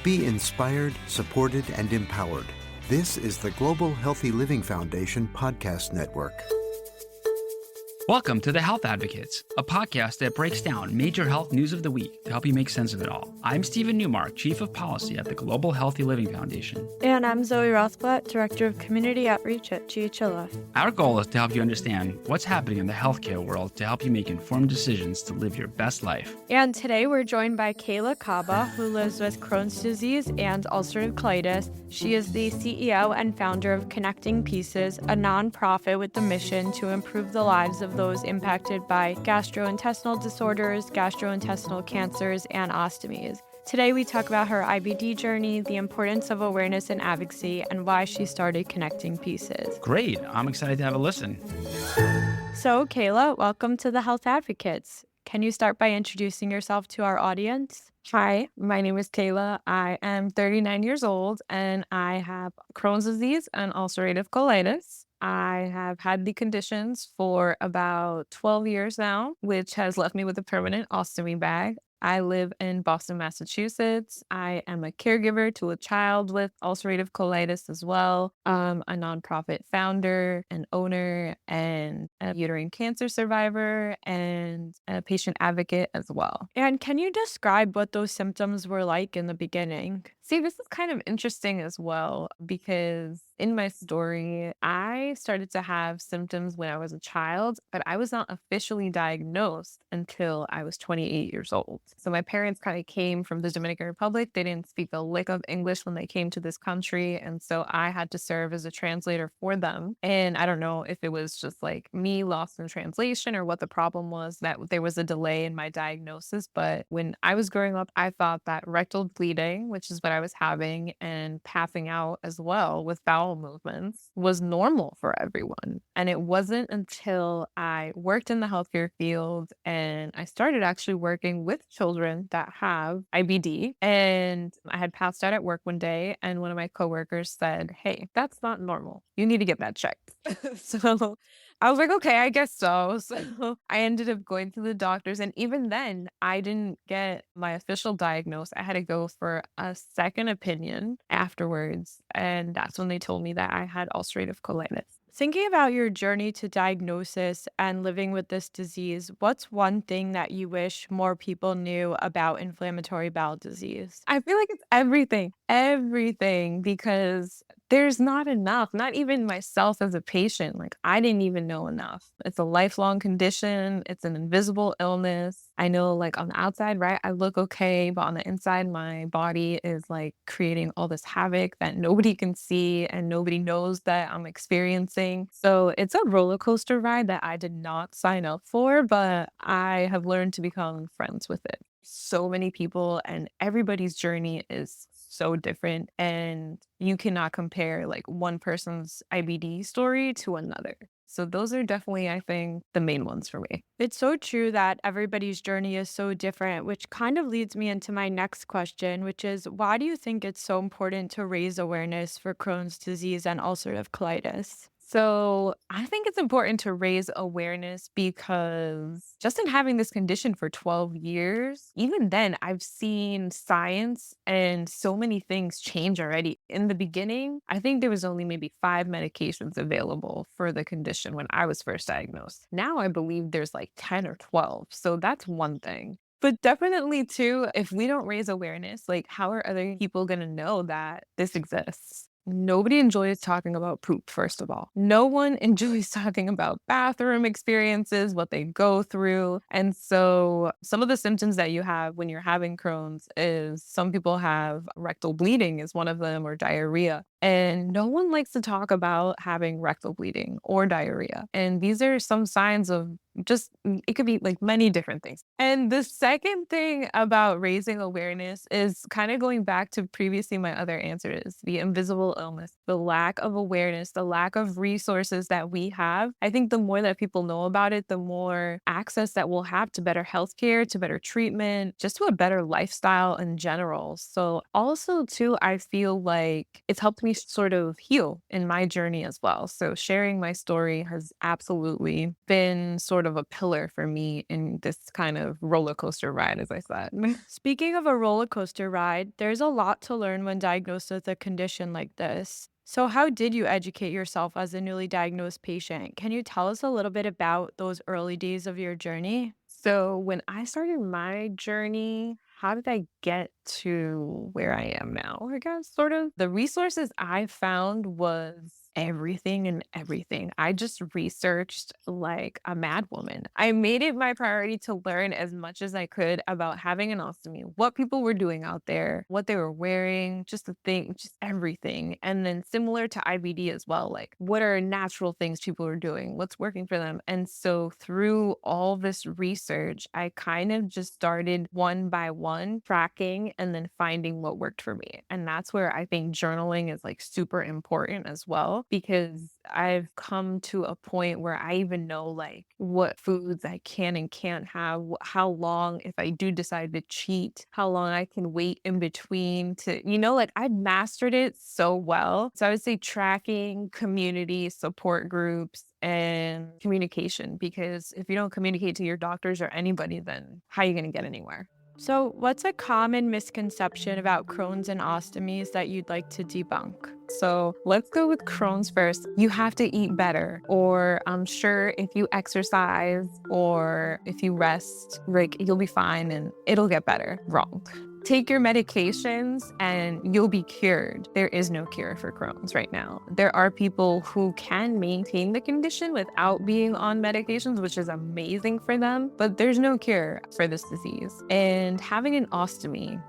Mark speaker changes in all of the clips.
Speaker 1: Be inspired, supported, and empowered. This is the Global Healthy Living Foundation podcast network.
Speaker 2: Welcome to The Health Advocates, a podcast that breaks down major health news of the week to help you make sense of it all. I'm Stephen Newmark, Chief of Policy at the Global Healthy Living Foundation.
Speaker 3: And I'm Zoe Rothblatt, Director of Community Outreach at GHLF.
Speaker 2: Our goal is to help you understand what's happening in the healthcare world to help you make informed decisions to live your best life.
Speaker 3: And today we're joined by Keyla Caba, who lives with Crohn's disease and ulcerative colitis. She is the CEO and founder of Connecting Pieces, a nonprofit with the mission to improve the lives of those impacted by gastrointestinal disorders, gastrointestinal cancers, and ostomies. Today we talk about her IBD journey, the importance of awareness and advocacy, and why she started Connecting Pieces.
Speaker 2: Great. I'm excited to have a listen.
Speaker 3: So, Keyla, welcome to the Health Advocates. Can you start by introducing yourself to our audience?
Speaker 4: Hi, my name is Keyla. I am 39 years old and I have Crohn's disease and ulcerative colitis. I have had the conditions for about 12 years now, which has left me with a permanent ostomy bag. I live in Boston, Massachusetts. I am a caregiver to a child with ulcerative colitis as well. A nonprofit founder and owner and a uterine cancer survivor and a patient advocate as well.
Speaker 3: And can you describe what those symptoms were like in the beginning?
Speaker 4: See, this is kind of interesting as well because in my story, I started to have symptoms when I was a child, but I was not officially diagnosed until I was 28 years old. So my parents kind of came from the Dominican Republic. They didn't speak a lick of English when they came to this country. And so I had to serve as a translator for them. And I don't know if it was just like me lost in translation or what the problem was, that there was a delay in my diagnosis. But when I was growing up, I thought that rectal bleeding, which is what I was having, and passing out as well with bowel movements was normal for everyone. And it wasn't until I worked in the healthcare field and I started actually working with children that have IBD. And I had passed out at work one day and one of my coworkers said, "Hey, that's not normal. You need to get that checked." So I was like, okay, I guess so. So I ended up going to the doctors. And even then, I didn't get my official diagnosis. I had to go for a second opinion afterwards. And that's when they told me that I had ulcerative colitis.
Speaker 3: Thinking about your journey to diagnosis and living with this disease, what's one thing that you wish more people knew about inflammatory bowel disease?
Speaker 4: I feel like it's everything, because there's not enough, not even myself as a patient. Like, I didn't even know enough. It's a lifelong condition. It's an invisible illness. I know, like, on the outside, right, I look okay, but on the inside, my body is like creating all this havoc that nobody can see and nobody knows that I'm experiencing. So it's a roller coaster ride that I did not sign up for, but I have learned to become friends with it. So many people and everybody's journey is so different, and you cannot compare like one person's IBD story to another. So those are definitely, I think, the main ones for me.
Speaker 3: It's so true that everybody's journey is so different, which kind of leads me into my next question, which is why do you think it's so important to raise awareness for Crohn's disease and ulcerative colitis?
Speaker 4: So I think it's important to raise awareness because just in having this condition for 12 years, even then I've seen science and so many things change already. In the beginning, I think there was only maybe 5 medications available for the condition when I was first diagnosed. Now I believe there's like 10 or 12. So that's one thing. But definitely too, if we don't raise awareness, like, how are other people going to know that this exists? Nobody enjoys talking about poop, first of all. No one enjoys talking about bathroom experiences, what they go through. And so some of the symptoms that you have when you're having Crohn's is some people have rectal bleeding is one of them, or diarrhea. And no one likes to talk about having rectal bleeding or diarrhea. And these are some signs of just, it could be like many different things. And the second thing about raising awareness is kind of going back to previously my other answers, the invisible illness, the lack of awareness, the lack of resources that we have. I think the more that people know about it, the more access that we'll have to better healthcare, to better treatment, just to a better lifestyle in general. So also too, I feel like it's helped me me sort of heal in my journey as well. So sharing my story has absolutely been sort of a pillar for me in this kind of roller coaster ride, as I said.
Speaker 3: Speaking of a roller coaster ride, there's a lot to learn when diagnosed with a condition like this. So, how did you educate yourself as a newly diagnosed patient? Can you tell us a little bit about those early days of your journey?
Speaker 4: So when I started my journey, how did I get to where I am now? I guess sort of the resources I found was everything and everything. I just researched like a madwoman. I made it my priority to learn as much as I could about having an ostomy, what people were doing out there, what they were wearing, just the thing, just everything. And then similar to IBD as well, like what are natural things people are doing, what's working for them. And so through all this research, I kind of just started one by one tracking and then finding what worked for me. And that's where I think journaling is like super important as well, because I've come to a point where I even know like what foods I can and can't have, how long, if I do decide to cheat, how long I can wait in between to, like I've mastered it so well. So I would say tracking, community, support groups, and communication, because if you don't communicate to your doctors or anybody, then how are you going to get anywhere?
Speaker 3: So, what's a common misconception about Crohn's and ostomies that you'd like to debunk?
Speaker 4: So let's go with Crohn's first. You have to eat better, or I'm sure if you exercise or if you rest, like you'll be fine and it'll get better. Wrong. Take your medications and you'll be cured. There is no cure for Crohn's right now. There are people who can maintain the condition without being on medications, which is amazing for them, but there's no cure for this disease. And having an ostomy,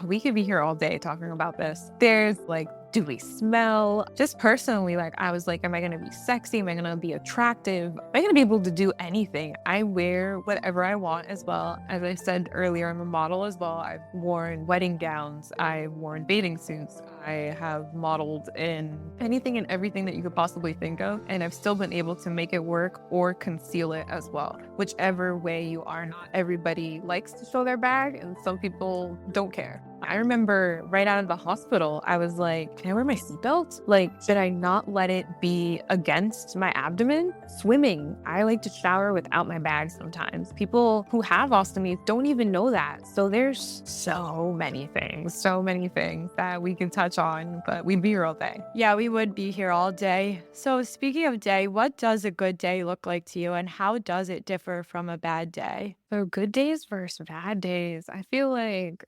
Speaker 4: we could be here all day talking about this. There's like, do we smell? Just personally, like I was like, am I going to be sexy? Am I going to be attractive? Am I going to be able to do anything? I wear whatever I want as well. As I said earlier, I'm a model as well. I've worn wedding gowns. I've worn bathing suits. I have modeled in anything and everything that you could possibly think of. And I've still been able to make it work or conceal it as well. Whichever way you are, not everybody likes to show their bag and some people don't care. I remember right out of the hospital, I was like, can I wear my seatbelt? Like, should I not let it be against my abdomen? Swimming. I like to shower without my bag sometimes. People who have ostomies don't even know that. So there's so many things that we can touch on, but we'd be here all day.
Speaker 3: Yeah, we would be here all day. So, speaking of day, what does a good day look like to you, and how does it differ from a bad day?
Speaker 4: So good days versus bad days. I feel like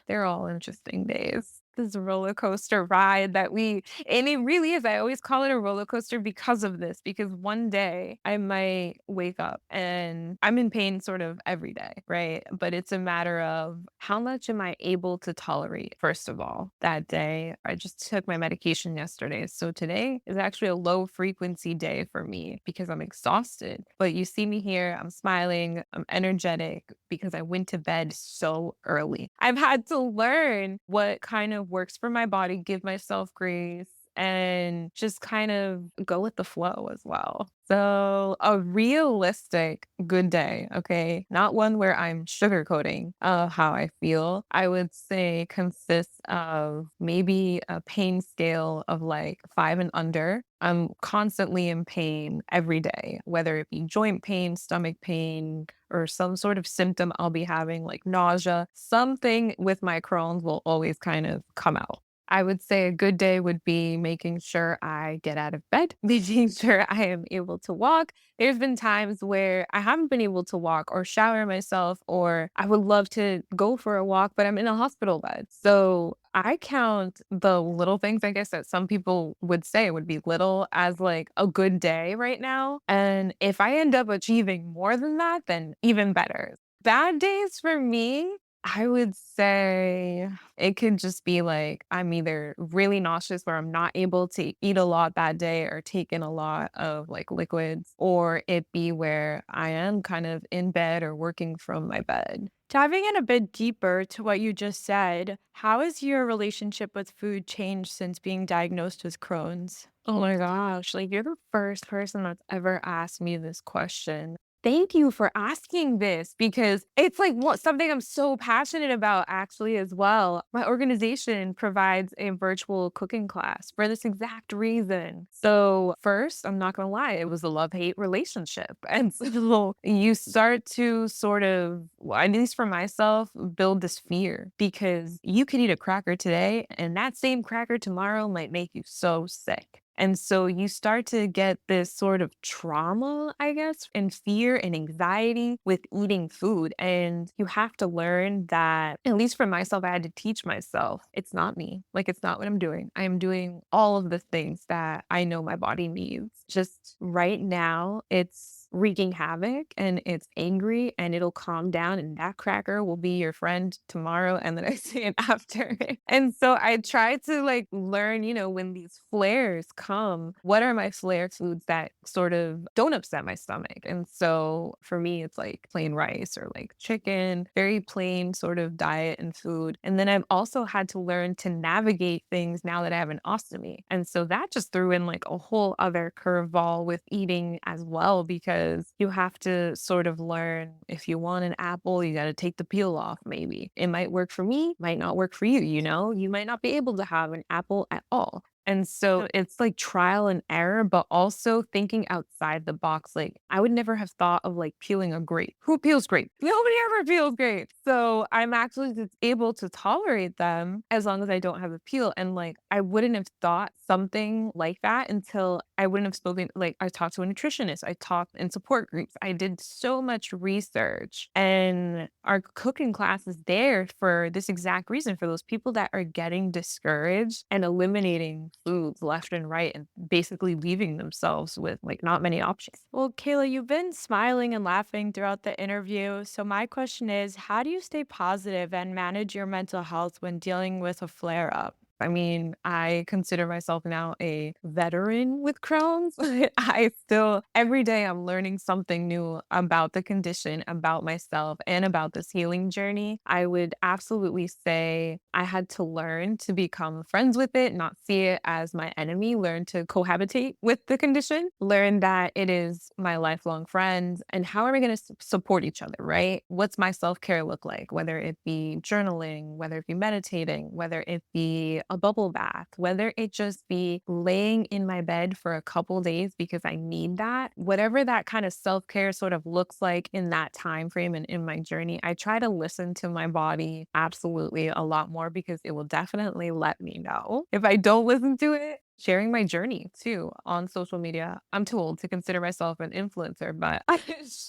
Speaker 4: they're all interesting days. This roller coaster ride and it really is. I always call it a roller coaster because of this, because one day I might wake up and I'm in pain sort of every day, right? But it's a matter of how much am I able to tolerate, first of all. That day, I just took my medication yesterday. So today is actually a low frequency day for me because I'm exhausted. But you see me here, I'm smiling, I'm energetic because I went to bed so early. I've had to learn what kind of works for my body, give myself grace, and just kind of go with the flow as well. So a realistic good day, okay? Not one where I'm sugarcoating how I feel. I would say consists of maybe a pain scale of like 5 and under. I'm constantly in pain every day, whether it be joint pain, stomach pain, or some sort of symptom I'll be having, like nausea. Something with my Crohn's will always kind of come out. I would say a good day would be making sure I get out of bed, making sure I am able to walk. There's been times where I haven't been able to walk or shower myself, or I would love to go for a walk, but I'm in a hospital bed. So I count the little things, I guess, that some people would say would be little as like a good day right now. And if I end up achieving more than that, then even better. Bad days for me, I would say it could just be like I'm either really nauseous where I'm not able to eat a lot that day or take in a lot of like liquids, or it be where I am kind of in bed or working from my bed.
Speaker 3: Diving in a bit deeper to what you just said, how has your relationship with food changed since being diagnosed with Crohn's?
Speaker 4: Oh my gosh, like you're the first person that's ever asked me this question. Thank you for asking this because it's like something I'm so passionate about actually as well. My organization provides a virtual cooking class for this exact reason. So first, I'm not gonna lie, it was a love-hate relationship. And so you start to sort of, well, at least for myself, build this fear because you could eat a cracker today and that same cracker tomorrow might make you so sick. And so you start to get this sort of trauma, I guess, and fear and anxiety with eating food. And you have to learn that, at least for myself, I had to teach myself it's not me. Like, it's not what I'm doing. I am doing all of the things that I know my body needs. Just right now, it's wreaking havoc and it's angry and it'll calm down and that cracker will be your friend tomorrow and the next day and after. And so I try to like learn, when these flares come, what are my flare foods that sort of don't upset my stomach? And so for me, it's like plain rice or like chicken, very plain sort of diet and food. And then I've also had to learn to navigate things now that I have an ostomy. And so that just threw in like a whole other curveball with eating as well, because you have to sort of learn if you want an apple, you got to take the peel off, maybe. It might work for me, might not work for you, You might not be able to have an apple at all. And so it's like trial and error, but also thinking outside the box. Like, I would never have thought of like peeling a grape. Who peels grape? Nobody ever peels grape. So I'm actually just able to tolerate them as long as I don't have a peel. And like, I wouldn't have thought something like that until I wouldn't have spoken. Like, I talked to a nutritionist, I talked in support groups, I did so much research. And our cooking class is there for this exact reason, for those people that are getting discouraged and eliminating foods left and right and basically leaving themselves with like not many options.
Speaker 3: Well, Kayla, you've been smiling and laughing throughout the interview. So, my question is, how do you stay positive and manage your mental health when dealing with a flare up?
Speaker 4: I mean, I consider myself now a veteran with Crohn's. I still, every day, I'm learning something new about the condition, about myself, and about this healing journey. I would absolutely say I had to learn to become friends with it, not see it as my enemy, learn to cohabitate with the condition, learn that it is my lifelong friend. And how are we going to support each other, right? What's my self care look like? Whether it be journaling, whether it be meditating, whether it be a bubble bath, whether it just be laying in my bed for a couple days because I need that, whatever that kind of self-care sort of looks like in that time frame and in my journey, I try to listen to my body absolutely a lot more because it will definitely let me know if I don't listen to it. Sharing my journey too on social media. I'm too old to consider myself an influencer, but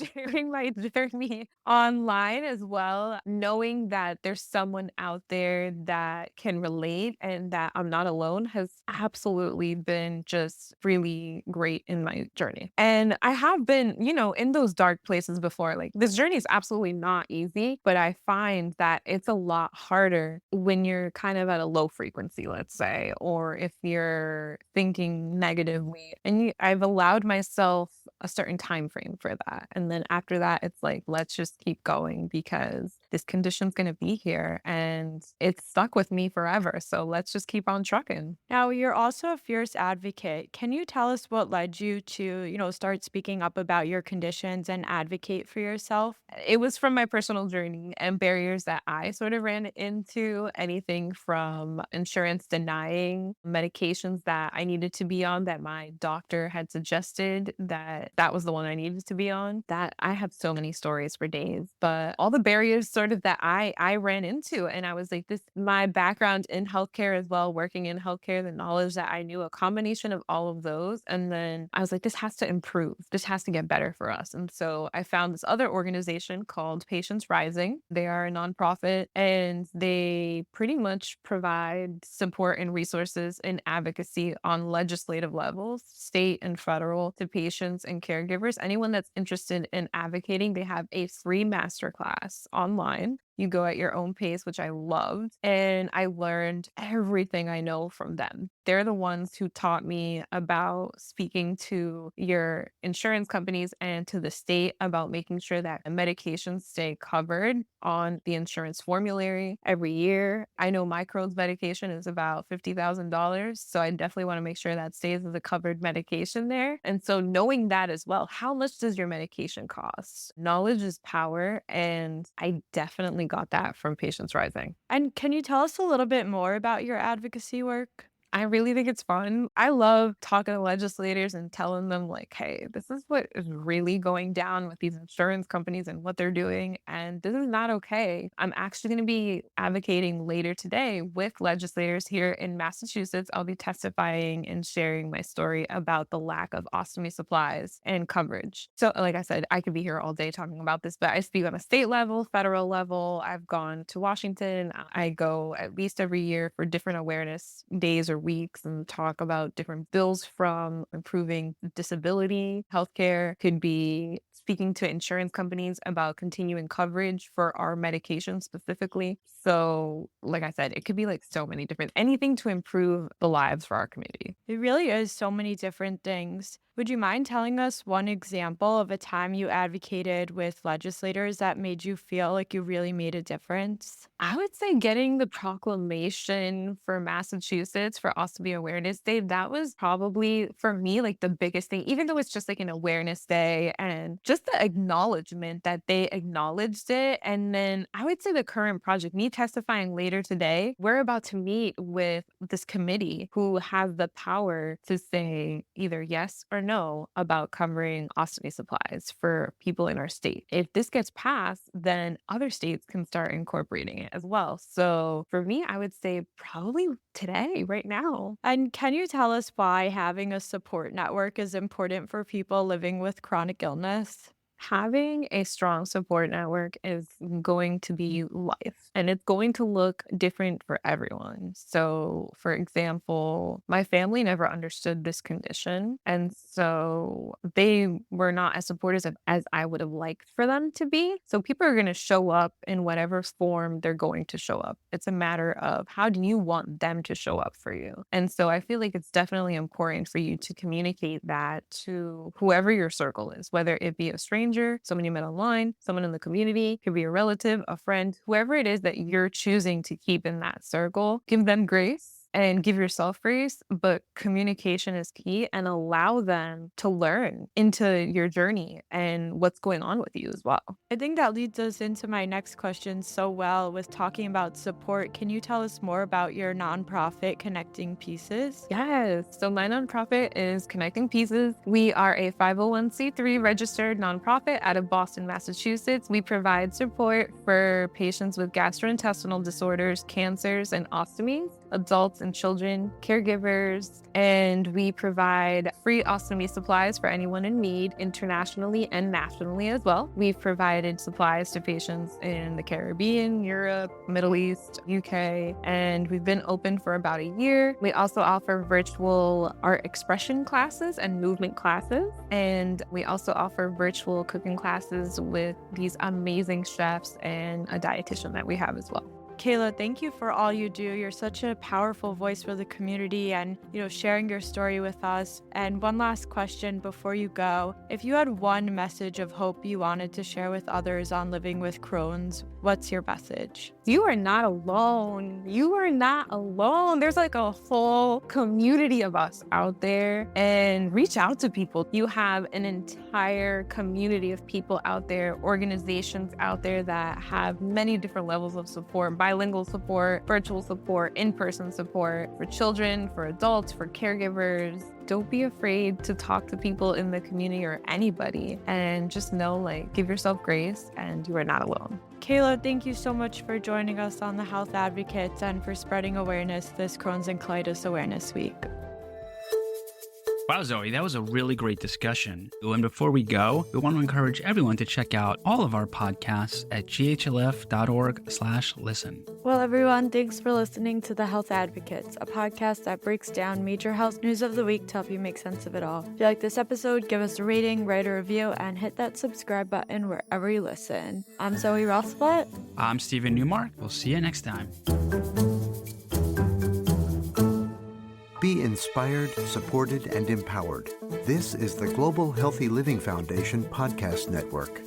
Speaker 4: sharing my journey online as well, knowing that there's someone out there that can relate and that I'm not alone has absolutely been just really great in my journey. And I have been, in those dark places before. Like, this journey is absolutely not easy, but I find that it's a lot harder when you're kind of at a low frequency, let's say, or if you're thinking negatively. And I've allowed myself a certain time frame for that. And then after that, it's like, let's just keep going because this condition's going to be here and it's stuck with me forever. So let's just keep on trucking.
Speaker 3: Now, you're also a fierce advocate. Can you tell us what led you to, start speaking up about your conditions and advocate for yourself?
Speaker 4: It was from my personal journey and barriers that I sort of ran into, anything from insurance denying medications that I needed to be on that my doctor had suggested that was the one I needed to be on. That I have so many stories for days, but all the barriers sort of that I ran into. And I was like, this, my background in healthcare as well, working in healthcare, the knowledge that I knew, a combination of all of those. And then I was like, this has to improve. This has to get better for us. And so I found this other organization called Patients Rising. They are a nonprofit and they pretty much provide support and resources and advocacy on legislative levels, state and federal, to patients and caregivers. Anyone that's interested in advocating, they have a free masterclass online. You go at your own pace, which I loved. And I learned everything I know from them. They're the ones who taught me about speaking to your insurance companies and to the state about making sure that medications stay covered on the insurance formulary every year. I know my Crohn's medication is about $50,000. So I definitely want to make sure that stays as a covered medication there. And so knowing that as well, how much does your medication cost? Knowledge is power. And I definitely got that from Patients Rising.
Speaker 3: And can you tell us a little bit more about your advocacy work?
Speaker 4: I really think it's fun. I love talking to legislators and telling them, like, hey, this is what is really going down with these insurance companies and what they're doing. And this is not okay. I'm actually going to be advocating later today with legislators here in Massachusetts. I'll be testifying and sharing my story about the lack of ostomy supplies and coverage. So, like I said, I could be here all day talking about this, but I speak on a state level, federal level. I've gone to Washington. I go at least every year for different awareness days or weeks and talk about different bills, from improving disability healthcare, could be speaking to insurance companies about continuing coverage for our medication specifically. So, like I said, it could be like so many different, anything to improve the lives for our community.
Speaker 3: It really is so many different things. Would you mind telling us one example of a time you advocated with legislators that made you feel like you really made a difference?
Speaker 4: I would say getting the proclamation for Massachusetts for Ostomy Awareness Day, that was probably for me like the biggest thing, even though it's just like an awareness day and just the acknowledgement that they acknowledged it. And then I would say the current project, me testifying later today, we're about to meet with this committee who has the power to say either yes or no about covering ostomy supplies for people in our state. If this gets passed, then other states can start incorporating it as well. So for me, I would say probably today, right now.
Speaker 3: And can you tell us why having a support network is important for people living with chronic illness?
Speaker 4: Having a strong support network is going to be life, and it's going to look different for everyone. So, for example, my family never understood this condition, and so they were not as supportive as I would have liked for them to be. So people are going to show up in whatever form they're going to show up. It's a matter of how do you want them to show up for you? And so I feel like it's definitely important for you to communicate that to whoever your circle is, whether it be a stranger, someone you met online, someone in the community, could be a relative, a friend, whoever it is that you're choosing to keep in that circle. Give them grace and give yourself grace, but communication is key, and allow them to learn into your journey and what's going on with you as well.
Speaker 3: I think that leads us into my next question so well with talking about support. Can you tell us more about your nonprofit Connecting Pieces?
Speaker 4: Yes. So my nonprofit is Connecting Pieces. We are a 501c3 registered nonprofit out of Boston, Massachusetts. We provide support for patients with gastrointestinal disorders, cancers, and ostomies, adults and children, caregivers, and we provide free ostomy supplies for anyone in need internationally and nationally as well. We've provided supplies to patients in the Caribbean, Europe, Middle East, UK, and we've been open for about a year. We also offer virtual art expression classes and movement classes, and we also offer virtual cooking classes with these amazing chefs and a dietitian that we have as well.
Speaker 3: Keyla, thank you for all you do. You're such a powerful voice for the community and, sharing your story with us. And one last question before you go. If you had one message of hope you wanted to share with others on living with Crohn's, what's your message?
Speaker 4: You are not alone. You are not alone. There's like a whole community of us out there, and reach out to people. You have an entire community of people out there, organizations out there that have many different levels of support, bilingual support, virtual support, in-person support for children, for adults, for caregivers. Don't be afraid to talk to people in the community or anybody, and just know, give yourself grace, and you are not alone.
Speaker 3: Keyla, thank you so much for joining us on The Health Advocates and for spreading awareness this Crohn's and Colitis Awareness Week.
Speaker 2: Wow, Zoe, that was a really great discussion. And before we go, we want to encourage everyone to check out all of our podcasts at ghlf.org/listen.
Speaker 3: Well, everyone, thanks for listening to The Health Advocates, a podcast that breaks down major health news of the week to help you make sense of it all. If you like this episode, give us a rating, write a review, and hit that subscribe button wherever you listen. I'm Zoe Rothblatt.
Speaker 2: I'm Stephen Newmark. We'll see you next time.
Speaker 1: Be inspired, supported, and empowered. This is the Global Healthy Living Foundation Podcast Network.